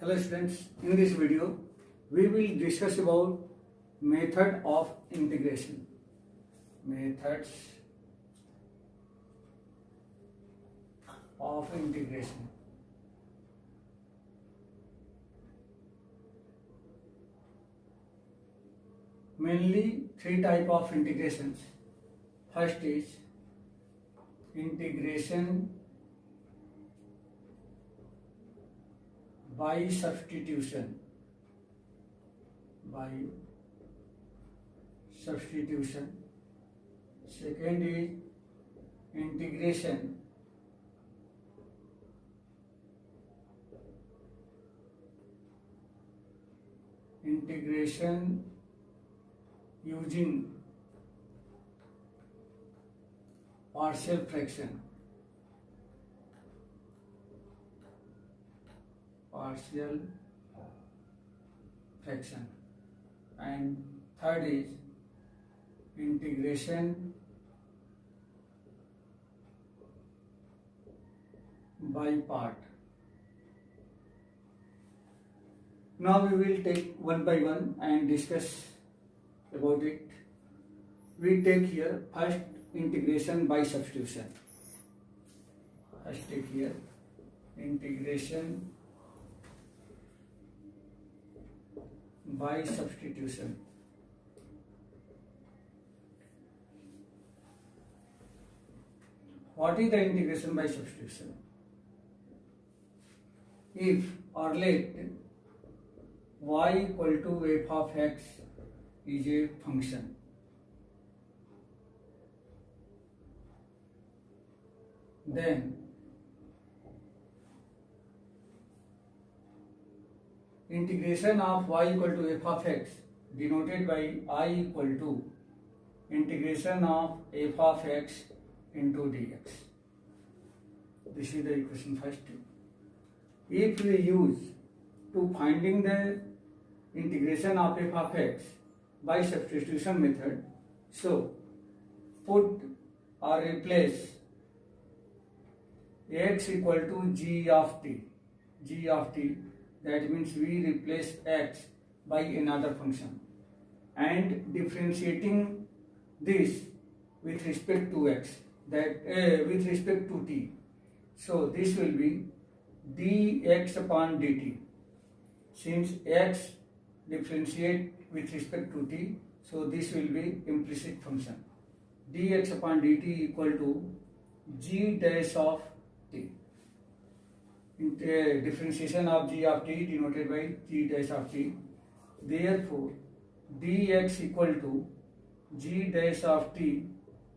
Hello students, in this video we will discuss about method of integration. Methods of integration. Mainly three type of integrations. First is integration by substitution. Second is integration using partial fraction. And third is integration by part. Now we will take one by one and discuss about it. We take here first integration by substitution. First take here integration by substitution. What is the integration by substitution? If or let y equal to f of x is a function, then integration of y equal to f of x denoted by I equal to integration of f of x into dx. This is the equation first. If we use to finding the integration of f of x by substitution method, so put or replace x equal to g of t. That means we replace x by another function and differentiating this with respect to x, that with respect to t. So this will be dx upon dt. Since x differentiate with respect to t, so this will be implicit function. Dx upon dt equal to g dash of t. Differentiation of g of t denoted by g dash of t. Therefore, dx equal to g dash of t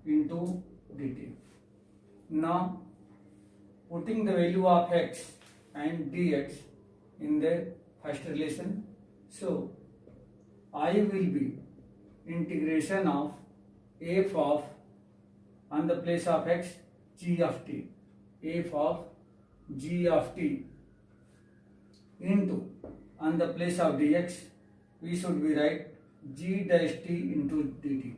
into dt. Now, putting the value of x and dx in the first relation, so I will be integration of f of, on the place of x, g of t, f of g of t into, on the place of dx, we should be write g dash t into dt.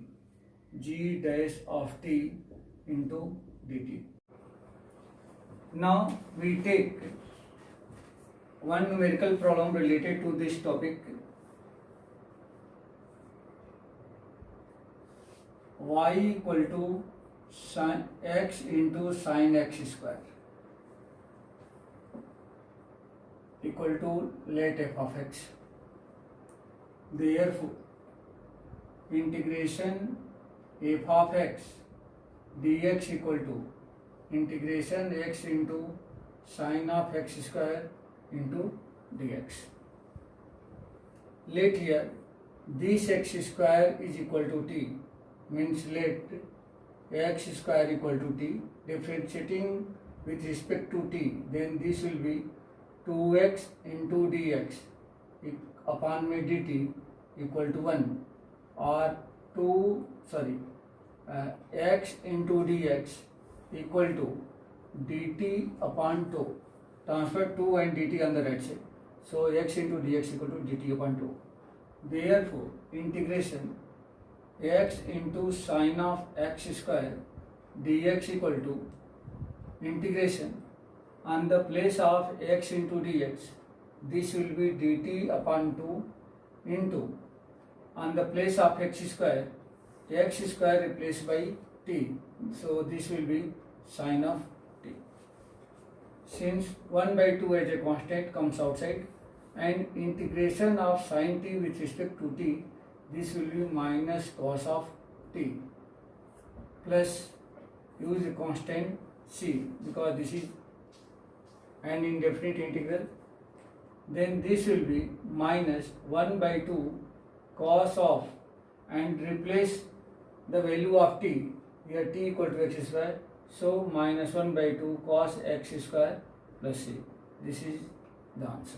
G dash of t into dt. Now we take one numerical problem related to this topic. Y equal to sin x into sin x square equal to let f of x. Therefore, integration f of x dx equal to integration x into sin of x square into dx. Let here this x square is equal to t, means let x square equal to t, differentiating with respect to t, then this will be 2x into dx upon my dt equal to 1, or x into dx equal to dt upon 2. Transfer 2 and dt on the right side. So x into dx equal to dt upon 2. Therefore, integration x into sin of x square dx equal to integration on the place of x into dx, this will be dt upon 2 into, on the place of x square replaced by t, so this will be sine of t. Since 1 by 2 as a constant comes outside, and integration of sine t with respect to t, this will be minus cos of t, plus use a constant c because this is an indefinite integral. Then this will be minus 1 by 2 cos of, and replace the value of t, here t equal to x square, so minus 1 by 2 cos x square plus c. This is the answer.